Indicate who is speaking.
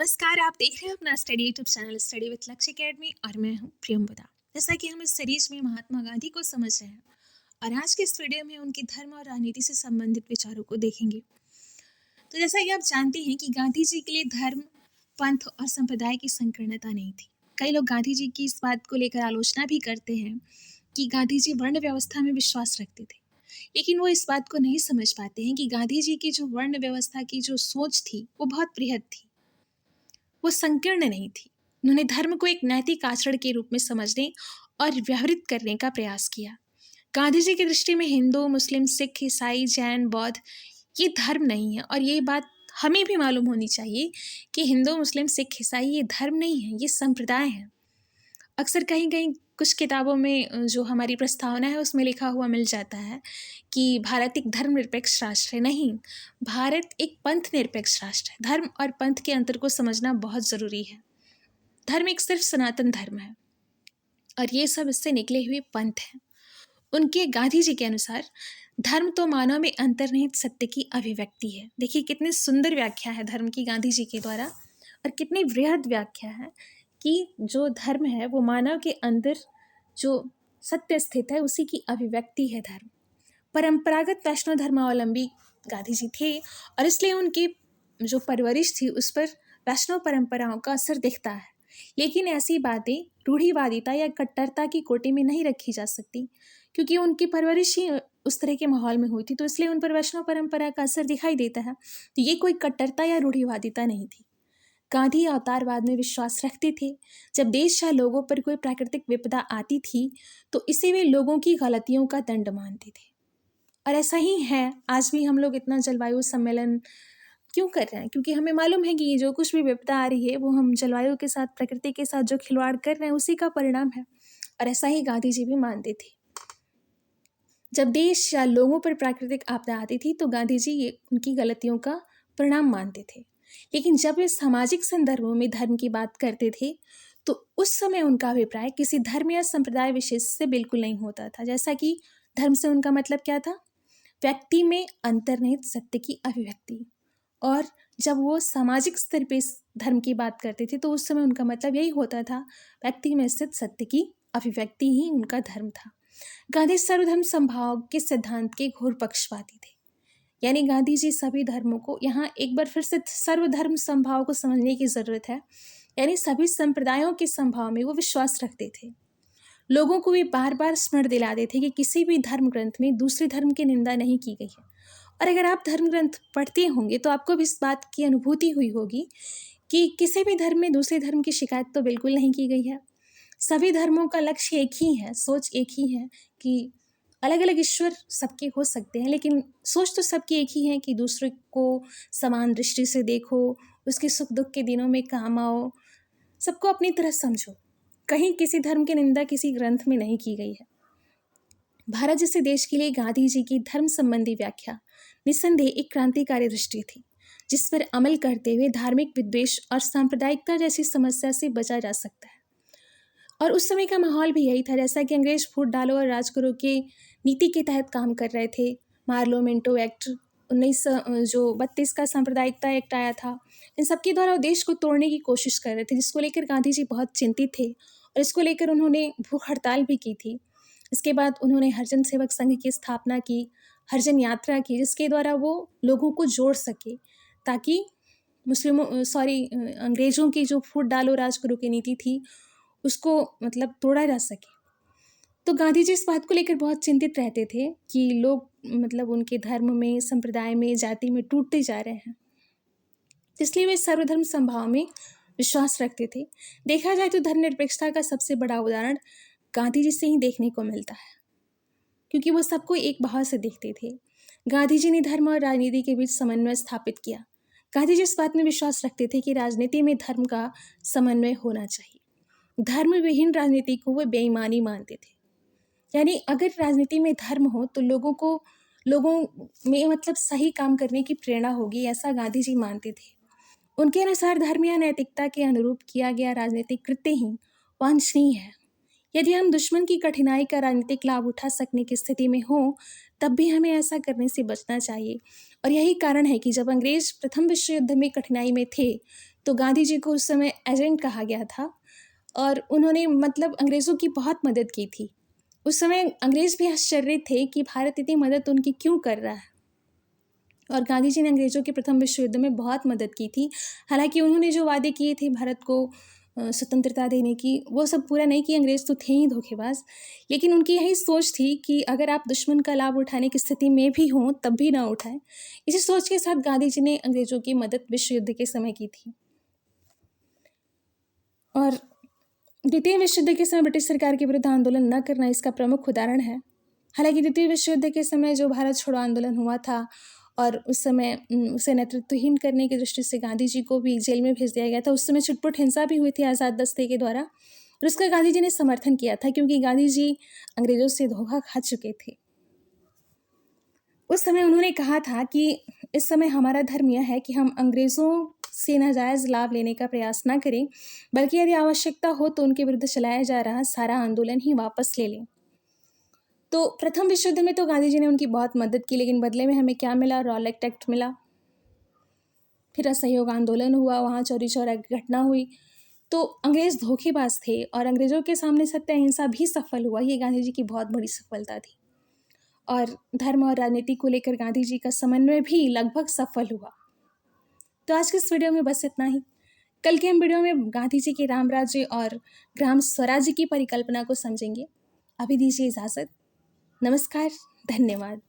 Speaker 1: नमस्कार। आप देख रहे हैं अपना study YouTube channel study with लक्ष्य एकेडमी और मैं हूं प्रियंवदा। जैसा कि हम इस सीरीज में महात्मा गांधी को समझ रहे हैं और आज के इस वीडियो में उनके धर्म और राजनीति से संबंधित विचारों को देखेंगे। तो जैसा कि आप जानते हैं कि गांधी जी के लिए धर्म, पंथ और संप्रदाय की संकीर्णता नहीं थी। कई लोग गांधी जी की इस बात को लेकर आलोचना भी करते हैं कि गांधी जी वर्ण व्यवस्था में विश्वास रखते थे, लेकिन वो इस बात को नहीं समझ पाते हैं कि गांधी जी की जो वर्ण व्यवस्था की जो सोच थी वो बहुत बृहद थी, वो संकीर्ण नहीं थी। उन्होंने धर्म को एक नैतिक आचरण के रूप में समझने और व्यवहारित करने का प्रयास किया। गांधी जी की दृष्टि में हिंदू, मुस्लिम, सिख, ईसाई, जैन, बौद्ध ये धर्म नहीं है, और ये बात हमें भी मालूम होनी चाहिए कि हिंदू, मुस्लिम, सिख, ईसाई ये धर्म नहीं है, ये संप्रदाय है। अक्सर कहीं कहीं कुछ किताबों में जो हमारी प्रस्तावना है उसमें लिखा हुआ मिल जाता है कि भारत एक धर्मनिरपेक्ष राष्ट्र है। नहीं, भारत एक पंथ निरपेक्ष राष्ट्र है। धर्म और पंथ के अंतर को समझना बहुत ज़रूरी है। धर्म एक सिर्फ सनातन धर्म है और ये सब इससे निकले हुए पंथ हैं। उनके गांधी जी के अनुसार धर्म तो मानव में अंतर्निहित सत्य की अभिव्यक्ति है। देखिए कितनी सुंदर व्याख्या है धर्म की गांधी जी के द्वारा, और कितनी वृहद व्याख्या है कि जो धर्म है वो मानव के अंदर जो सत्य स्थित है उसी की अभिव्यक्ति है धर्म। परंपरागत वैष्णव धर्मावलंबी गांधी जी थे और इसलिए उनकी जो परवरिश थी उस पर वैष्णव परंपराओं का असर दिखता है। लेकिन ऐसी बातें रूढ़िवादिता या कट्टरता की कोटि में नहीं रखी जा सकती, क्योंकि उनकी परवरिश ही उस तरह के माहौल में हुई थी, तो इसलिए उन पर वैष्णव परंपरा का असर दिखाई देता है। तो ये कोई कट्टरता या रूढ़िवादिता नहीं थी। गांधी अवतारवाद में विश्वास रखते थे। जब देश या लोगों पर कोई प्राकृतिक विपदा आती थी तो इसे वे लोगों की गलतियों का दंड मानते थे। और ऐसा ही है, आज भी हम लोग इतना जलवायु सम्मेलन क्यों कर रहे हैं? क्योंकि हमें मालूम है कि ये जो कुछ भी विपदा आ रही है वो हम जलवायु के साथ, प्रकृति के साथ जो खिलवाड़ कर रहे हैं उसी का परिणाम है। और ऐसा ही गांधी जी भी मानते थे। जब देश या लोगों पर प्राकृतिक आपदा आती थी तो गांधी जी ये उनकी गलतियों का परिणाम मानते थे। लेकिन जब वे सामाजिक संदर्भों में धर्म की बात करते थे तो उस समय उनका अभिप्राय किसी धर्म या संप्रदाय विशेष से बिल्कुल नहीं होता था। जैसा कि धर्म से उनका मतलब क्या था? व्यक्ति में अंतर्निहित सत्य की अभिव्यक्ति। और जब वो सामाजिक स्तर पे इस धर्म की बात करते थे तो उस समय उनका मतलब यही होता था, व्यक्ति में स्थित सत्य की अभिव्यक्ति ही उनका धर्म था। गांधी सर्वधर्म समभाव के सिद्धांत के घोर पक्षपाती थे। यानी गांधी जी सभी धर्मों को, यहाँ एक बार फिर से सर्वधर्म समभाव को समझने की जरूरत है, यानी सभी संप्रदायों के समभाव में वो विश्वास रखते थे। लोगों को वे बार बार स्मरण दिलाते थे कि किसी भी धर्म ग्रंथ में दूसरे धर्म की निंदा नहीं की गई है। और अगर आप धर्म ग्रंथ पढ़ते होंगे तो आपको भी इस बात की अनुभूति हुई होगी कि किसी भी धर्म में दूसरे धर्म की शिकायत तो बिल्कुल नहीं की गई है। सभी धर्मों का लक्ष्य एक ही है, सोच एक ही है कि अलग अलग ईश्वर सबके हो सकते हैं, लेकिन सोच तो सबकी एक ही है कि दूसरे को समान दृष्टि से देखो, उसके सुख दुख के दिनों में काम आओ, सबको अपनी तरह समझो। कहीं किसी धर्म की निंदा किसी ग्रंथ में नहीं की गई है। भारत जैसे देश के लिए गांधी जी की धर्म संबंधी व्याख्या निस्संदेह एक क्रांतिकारी दृष्टि थी, जिस पर अमल करते हुए धार्मिक विद्वेष और सांप्रदायिकता जैसी समस्या से बचा जा सकता है। और उस समय का माहौल भी यही था। जैसा कि अंग्रेज फूट डालो और राज करो के नीति के तहत काम कर रहे थे। मार्लो मिंटो एक्ट 1932 का सांप्रदायिकता एक्ट आया था। इन सबके द्वारा देश को तोड़ने की कोशिश कर रहे थे, जिसको लेकर गांधी जी बहुत चिंतित थे और इसको लेकर उन्होंने भूख हड़ताल भी की थी। इसके बाद उन्होंने हरिजन सेवक संघ की स्थापना की, हरिजन यात्रा की, जिसके द्वारा वो लोगों को जोड़ सके ताकि अंग्रेज़ों की जो फूट डालो राज करो की नीति थी उसको मतलब तोड़ा जा सके। तो गांधी जी इस बात को लेकर बहुत चिंतित रहते थे कि लोग मतलब उनके धर्म में, संप्रदाय में, जाति में टूटते जा रहे हैं, इसलिए वे सर्वधर्म समभाव में विश्वास रखते थे। देखा जाए तो धर्मनिरपेक्षता का सबसे बड़ा उदाहरण गांधी जी से ही देखने को मिलता है, क्योंकि वो सबको एक भाव से देखते थे। गांधी जी ने धर्म और राजनीति के बीच समन्वय स्थापित किया। गांधी जी इस बात में विश्वास रखते थे कि राजनीति में धर्म का समन्वय होना चाहिए। धर्म विहीन राजनीति को वो बेईमानी मानते थे। यानी अगर राजनीति में धर्म हो तो लोगों में मतलब सही काम करने की प्रेरणा होगी, ऐसा गांधी जी मानते थे। उनके अनुसार धर्म या नैतिकता के अनुरूप किया गया राजनीतिक कृत्य ही वांछनीय है। यदि हम दुश्मन की कठिनाई का राजनीतिक लाभ उठा सकने की स्थिति में हो तब भी हमें ऐसा करने से बचना चाहिए। और यही कारण है कि जब अंग्रेज प्रथम विश्व युद्ध में कठिनाई में थे तो गांधी जी को उस समय एजेंट कहा गया था और उन्होंने मतलब अंग्रेज़ों की बहुत मदद की थी। उस समय अंग्रेज़ भी आश्चर्य थे कि भारत इतनी मदद उनकी क्यों कर रहा है, और गांधी जी ने अंग्रेज़ों के प्रथम विश्व युद्ध में बहुत मदद की थी। हालांकि उन्होंने जो वादे किए थे भारत को स्वतंत्रता देने की, वो सब पूरा नहीं किए। अंग्रेज़ तो थे ही धोखेबाज, लेकिन उनकी यही सोच थी कि अगर आप दुश्मन का लाभ उठाने की स्थिति में भी हों तब भी ना उठाएं। इसी सोच के साथ गांधी जी ने अंग्रेज़ों की मदद विश्व युद्ध के समय की थी। और द्वितीय विश्व युद्ध के समय ब्रिटिश सरकार के विरुद्ध आंदोलन न करना इसका प्रमुख उदाहरण है। हालांकि द्वितीय विश्व युद्ध के समय जो भारत छोड़ो आंदोलन हुआ था और उस समय उसे नेतृत्वहीन करने की दृष्टि से गांधी जी को भी जेल में भेज दिया गया था। उस समय छुटपुट हिंसा भी हुई थी आज़ाद दस्ते के द्वारा, और उसका गांधी जी ने समर्थन किया था क्योंकि गांधी जी अंग्रेजों से धोखा खा चुके थे। उस समय उन्होंने कहा था कि इस समय हमारा धर्म यह है कि हम अंग्रेज़ों से नाजायज़ लाभ लेने का प्रयास ना करें, बल्कि यदि आवश्यकता हो तो उनके विरुद्ध चलाया जा रहा सारा आंदोलन ही वापस ले लें। तो प्रथम विश्व युद्ध में तो गांधी जी ने उनकी बहुत मदद की, लेकिन बदले में हमें क्या मिला? रॉलेट एक्ट मिला। फिर असहयोग आंदोलन हुआ, वहाँ चौरी चौरा की घटना हुई। तो अंग्रेज़ धोखेबाज थे और अंग्रेज़ों के सामने सत्य अहिंसा भी सफल हुआ। ये गांधी जी की बहुत बड़ी सफलता थी। और धर्म और राजनीति को लेकर गांधी जी का समन्वय भी लगभग सफल हुआ। तो आज के इस वीडियो में बस इतना ही। कल के हम वीडियो में गांधी जी के राम राज्य और ग्राम स्वराज्य की परिकल्पना को समझेंगे। अभी दीजिए इजाज़त। नमस्कार, धन्यवाद।